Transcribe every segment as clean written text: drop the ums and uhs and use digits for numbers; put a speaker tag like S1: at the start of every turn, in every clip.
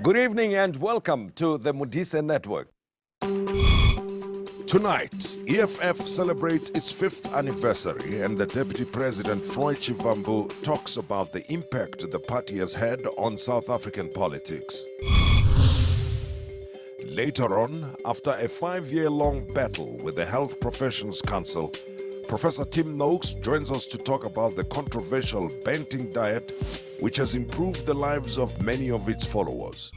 S1: Good evening and welcome to the Modise Network.
S2: Tonight, EFF celebrates its 5th anniversary and the Deputy President Floyd Shivambu talks about the impact the party has had on South African politics. Later on, after a 5-year-long battle with the Health Professions Council, Professor Tim Noakes joins us to talk about the controversial Banting diet, which has improved the lives of many of its followers.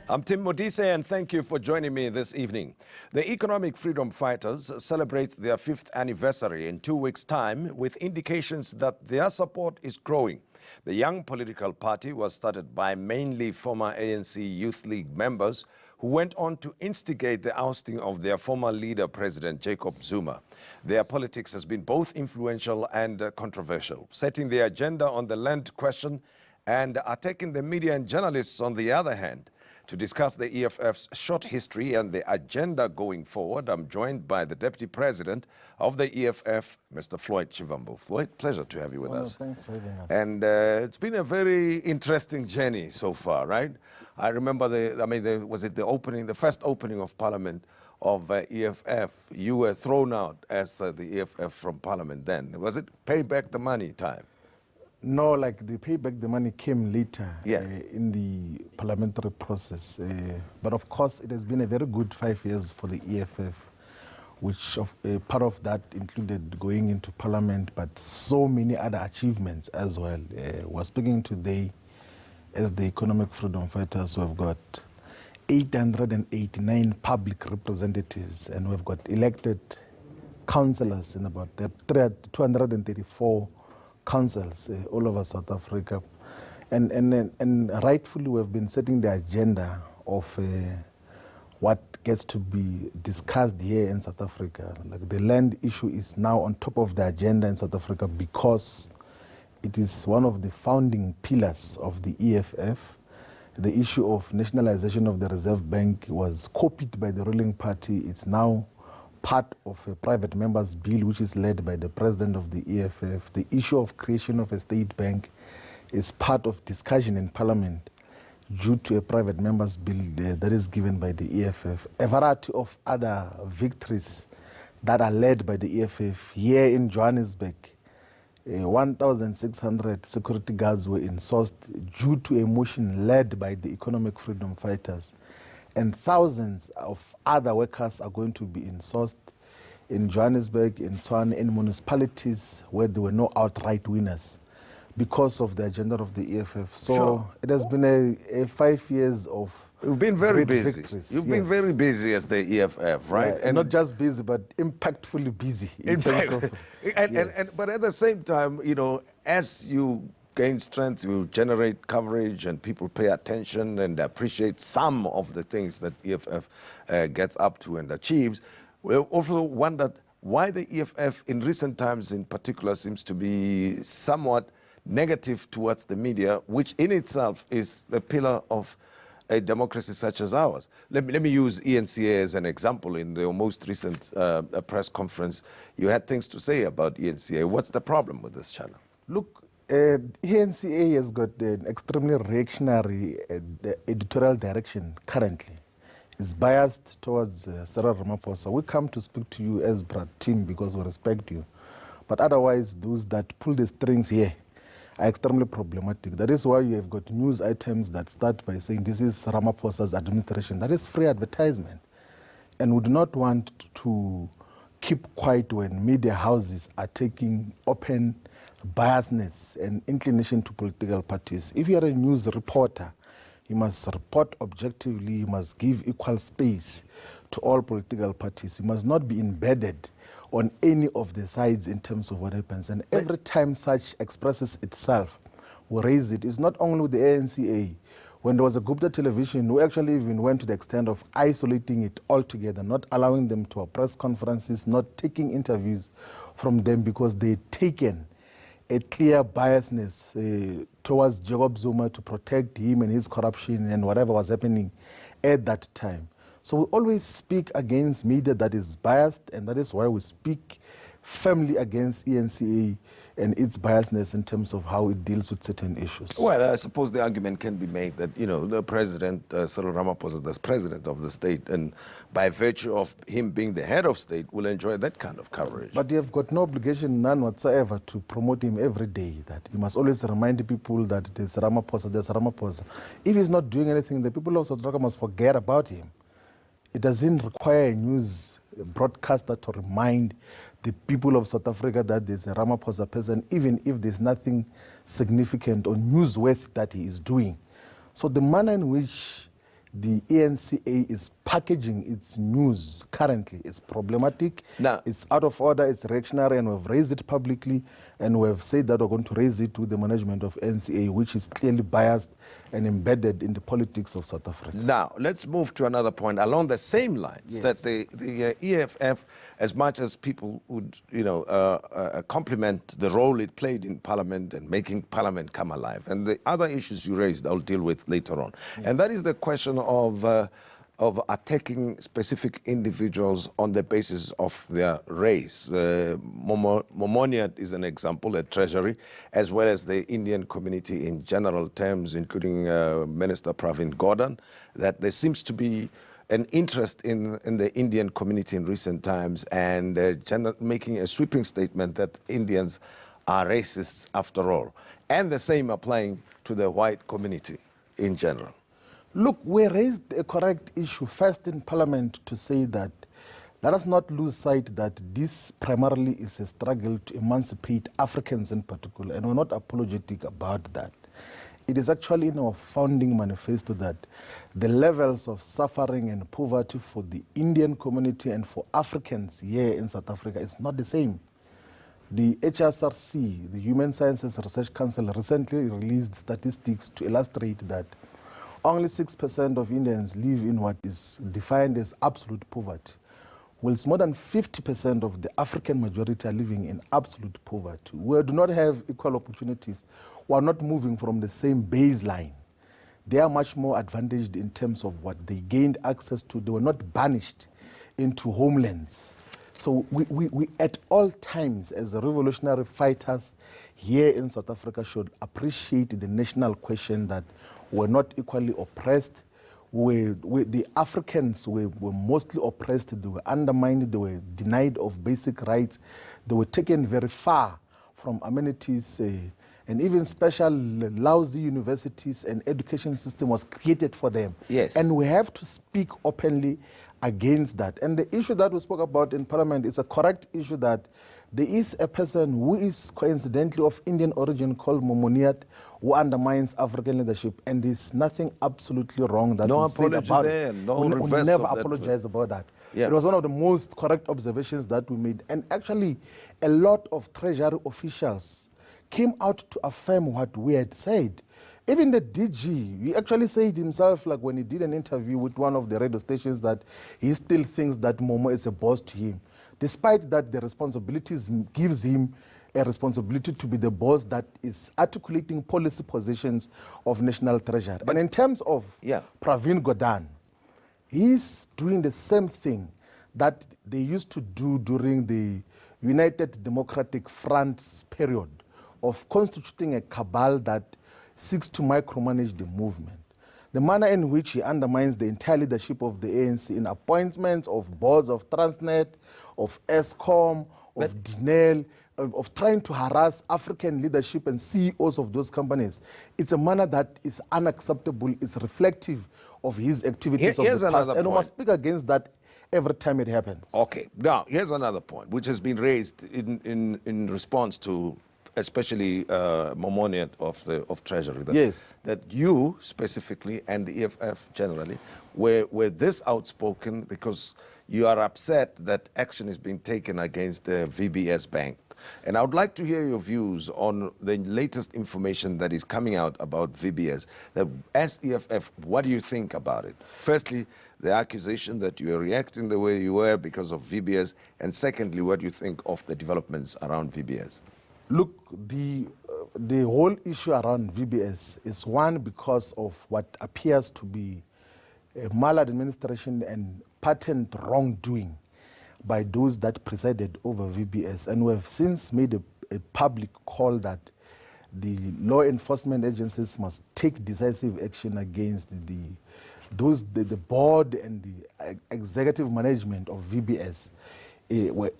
S1: I'm Tim Modise and thank you for joining me this evening. The Economic Freedom Fighters celebrate their 5th anniversary in 2 weeks' time with indications that their support is growing. The young political party was started by mainly former ANC Youth League members who went on to instigate the ousting of their former leader, President Jacob Zuma. Their politics has been both influential and controversial, setting the agenda on the land question and attacking the media and journalists on the other hand. To discuss the EFF's short history and the agenda going forward, I'm joined by the Deputy President of the EFF, Mr. Floyd Shivambu. Floyd, pleasure to have you with us.
S3: Thanks for having us.
S1: And it's been a very interesting journey so far, right? I remember the first opening of Parliament of EFF. You were thrown out as the EFF from Parliament then. Was it pay back the money time?
S3: No, like the payback, the money came later
S1: Yeah.
S3: In the parliamentary process. But of course, it has been a very good 5 years for the EFF, which part of that included going into Parliament, but so many other achievements as well. We're speaking today as the Economic Freedom Fighters. We've got 889 public representatives, and we've got elected councillors in about 234 councils all over South Africa, and rightfully we have been setting the agenda of what gets to be discussed here in South Africa. Like the land issue is now on top of the agenda in South Africa because it is one of the founding pillars of the EFF. The issue of nationalization of the Reserve Bank was copied by the ruling party. It's now part of a private member's bill which is led by the president of the EFF. The issue of creation of a state bank is part of discussion in Parliament due to a private member's bill that is given by the EFF. A variety of other victories that are led by the EFF. Here in Johannesburg, 1,600 security guards were insourced due to a motion led by the Economic Freedom Fighters. And thousands of other workers are going to be insourced in Johannesburg, in Tshwane, in municipalities where there were no outright winners because of the agenda of the EFF. So
S1: Sure.
S3: It has been a 5 years of
S1: You've been very busy.
S3: victories.
S1: You've been very busy as the EFF, right?
S3: And not just busy, but impactfully busy.
S1: But at the same time, you know, as you gain strength, you generate coverage and people pay attention and appreciate some of the things that EFF gets up to and achieves. We also wondered why the EFF in recent times in particular seems to be somewhat negative towards the media, which in itself is the pillar of a democracy such as ours. Let me use ENCA as an example. In the most recent press conference, you had things to say about ENCA. What's the problem with this channel?
S3: Look, ENCA has got an extremely reactionary editorial direction currently. It's biased towards Cyril Ramaphosa. We come to speak to you as Brad Tim because we respect you. But otherwise, those that pull the strings here are extremely problematic. That is why you have got news items that start by saying this is Ramaphosa's administration. That is free advertisement. And we do not want to keep quiet when media houses are taking open biasness and inclination to political parties. If you are a news reporter, you must report objectively, you must give equal space to all political parties. You must not be embedded on any of the sides in terms of what happens. And every time such expresses itself, we raise it. It's not only with the ANCA. When there was a Gupta television, we actually even went to the extent of isolating it altogether, not allowing them to have press conferences, not taking interviews from them because they'd taken a clear biasness towards Jacob Zuma to protect him and his corruption and whatever was happening at that time. So we always speak against media that is biased, and that is why we speak firmly against ENCA and its biasness in terms of how it deals with certain issues.
S1: Well, I suppose the argument can be made that, the president, Cyril Ramaphosa, the president of the state, and by virtue of him being the head of state, will enjoy that kind of coverage.
S3: But you have got no obligation, none whatsoever, to promote him every day. That you must always remind people that there's Ramaphosa, there's Ramaphosa. If he's not doing anything, the people of South Africa must forget about him. It doesn't require a news broadcaster to remind the people of South Africa that there's a Ramaphosa person, even if there's nothing significant or newsworthy that he is doing. So the manner in which the ENCA is packaging its news currently is problematic.
S1: Now,
S3: it's out of order, it's reactionary, and we've raised it publicly, and we've said that we're going to raise it with the management of NCA, which is clearly biased and embedded in the politics of South Africa.
S1: Now, let's move to another point along the same lines,
S3: Yes.
S1: that the EFF, as much as people would, compliment the role it played in Parliament and making Parliament come alive, and the other issues you raised, I'll deal with later on.
S3: Yes.
S1: And that is the question of attacking specific individuals on the basis of their race. Momoniat is an example at Treasury, as well as the Indian community in general terms, including Minister Pravin Gordhan, that there seems to be an interest in the Indian community in recent times, and making a sweeping statement that Indians are racists after all, and the same applying to the white community in general.
S3: Look, we raised a correct issue first in Parliament to say that let us not lose sight that this primarily is a struggle to emancipate Africans in particular, and we're not apologetic about that. It is actually in our founding manifesto that the levels of suffering and poverty for the Indian community and for Africans here in South Africa is not the same. The HSRC, the Human Sciences Research Council, recently released statistics to illustrate that only 6% of Indians live in what is defined as absolute poverty, whilst more than 50% of the African majority are living in absolute poverty. We do not have equal opportunities. We are not moving from the same baseline. They are much more advantaged in terms of what they gained access to. They were not banished into homelands. So we at all times, as revolutionary fighters here in South Africa, should appreciate the national question that we're not equally oppressed. The Africans were mostly oppressed. They were undermined. They were denied of basic rights. They were taken very far from amenities, and even special lousy universities and education system was created for them.
S1: Yes.
S3: And we have to speak openly against that. And the issue that we spoke about in Parliament is a correct issue, that there is a person who is coincidentally of Indian origin called Momoniat, who undermines African leadership, and there's nothing absolutely wrong that
S1: No
S3: we said
S1: apology
S3: about
S1: there,
S3: it.
S1: no
S3: we
S1: reverse
S3: never
S1: of that.
S3: apologize about that.
S1: Yeah.
S3: It was one of the most correct observations that we made. And actually, a lot of Treasury officials came out to affirm what we had said. Even the DG, he actually said himself, like when he did an interview with one of the radio stations, that he still thinks that Momo is a boss to him, despite that the responsibilities gives him a responsibility to be the boss that is articulating policy positions of national treasury. And in terms of Pravin Gordhan, he's doing the same thing that they used to do during the United Democratic Front's period of constituting a cabal that seeks to micromanage the movement. The manner in which he undermines the entire leadership of the ANC in appointments of boards of Transnet, of ESCOM, of DINEL, of trying to harass African leadership and CEOs of those companies. It's a manner that is unacceptable. It's reflective of his activities of the past. And we must speak against that every time it happens.
S1: Okay. Now, here's another point, which has been raised in response to especially Momoniat of Treasury. That you specifically and the EFF generally were this outspoken because you are upset that action is being taken against the VBS Bank. And I would like to hear your views on the latest information that is coming out about VBS. That as EFF, what do you think about it? Firstly, the accusation that you are reacting the way you were because of VBS, and secondly, what do you think of the developments around VBS?
S3: Look, the whole issue around VBS is one because of what appears to be maladministration and patent wrongdoing by those that presided over VBS. And we have since made a public call that the law enforcement agencies must take decisive action against the board and the executive management of VBS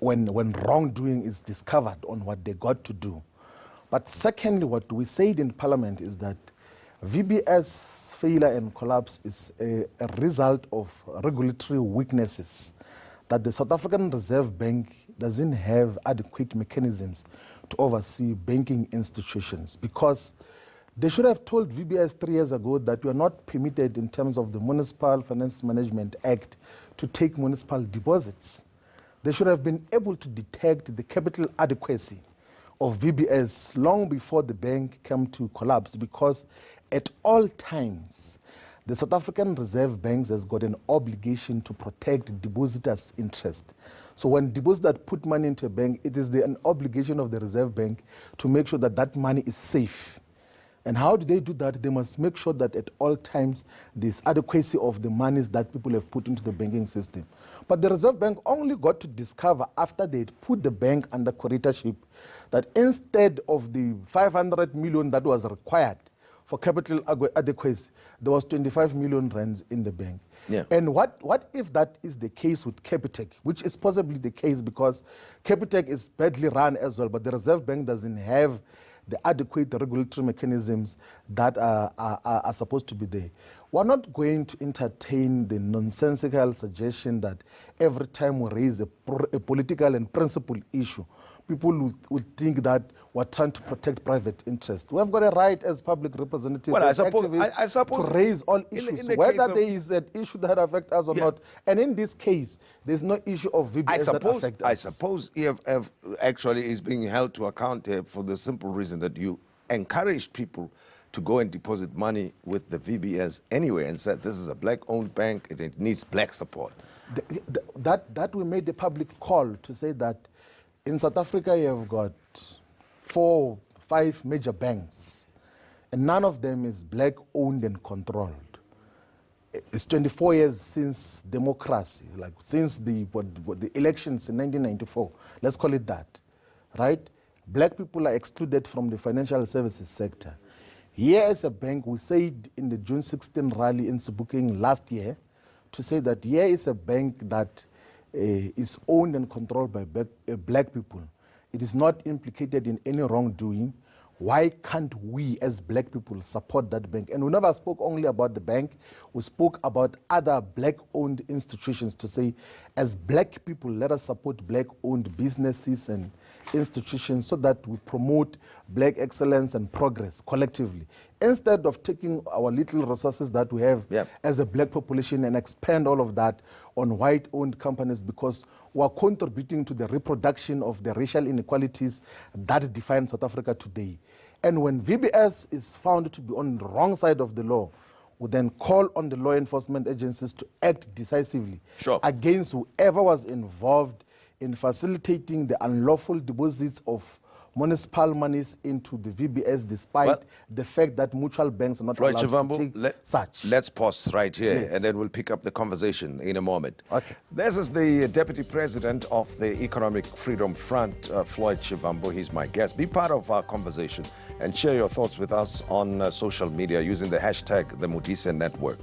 S3: when wrongdoing is discovered on what they got to do. But secondly, what we said in Parliament is that VBS failure and collapse is a result of regulatory weaknesses, that the South African Reserve Bank doesn't have adequate mechanisms to oversee banking institutions, because they should have told VBS 3 years ago that we are not permitted in terms of the Municipal Finance Management Act to take municipal deposits. They should have been able to detect the capital adequacy of VBS long before the bank came to collapse, because at all times, the South African Reserve Bank has got an obligation to protect depositors' interest. So when depositors put money into a bank, it is an obligation of the Reserve Bank to make sure that that money is safe. And how do they do that? They must make sure that at all times there's adequacy of the monies that people have put into the banking system. But the Reserve Bank only got to discover after they'd put the bank under curatorship that instead of the 500 million that was required for capital adequacy, there was 25 million rands in the bank.
S1: Yeah.
S3: And what if that is the case with Capitec, which is possibly the case because Capitec is badly run as well, but the Reserve Bank doesn't have the adequate regulatory mechanisms that are supposed to be there. We're not going to entertain the nonsensical suggestion that every time we raise a political and principled issue, people will think that we're trying to protect private interest. We have got a right as public representatives
S1: I suppose
S3: to raise all issues, whether there is an issue that affects us or not. And in this case, there's no issue of VBS that affects us.
S1: I suppose EFF actually is being held to account here for the simple reason that you encouraged people to go and deposit money with the VBS anyway and said this is a black-owned bank and it needs black support.
S3: That we made a public call to say that in South Africa you have got 4, 5 major banks, and none of them is black-owned and controlled. It's 24 years since democracy, like since the elections in 1994, let's call it that, right? Black people are excluded from the financial services sector. Here as a bank, we said in the June 16 rally in Sebokeng last year, to say that here is a bank that is owned and controlled by black people. It is not implicated in any wrongdoing. Why can't we as black people support that bank? And we never spoke only about the bank, we spoke about other black-owned institutions to say, as black people, let us support black-owned businesses and institutions so that we promote black excellence and progress collectively. Instead of taking our little resources that we have as a black population and expand all of that on white-owned companies, because we are contributing to the reproduction of the racial inequalities that define South Africa today. And when VBS is found to be on the wrong side of the law, we then call on the law enforcement agencies to act decisively against whoever was involved in facilitating the unlawful deposits of municipal monies into the VBS, despite the fact that mutual banks are not
S1: Floyd
S3: allowed
S1: Shivambu,
S3: to take such.
S1: Let's pause right here, and then we'll pick up the conversation in a moment. Okay. This is the Deputy President of the Economic Freedom Front, Floyd Shivambu. He's my guest. Be part of our conversation and share your thoughts with us on social media using the hashtag #TheMudise Network.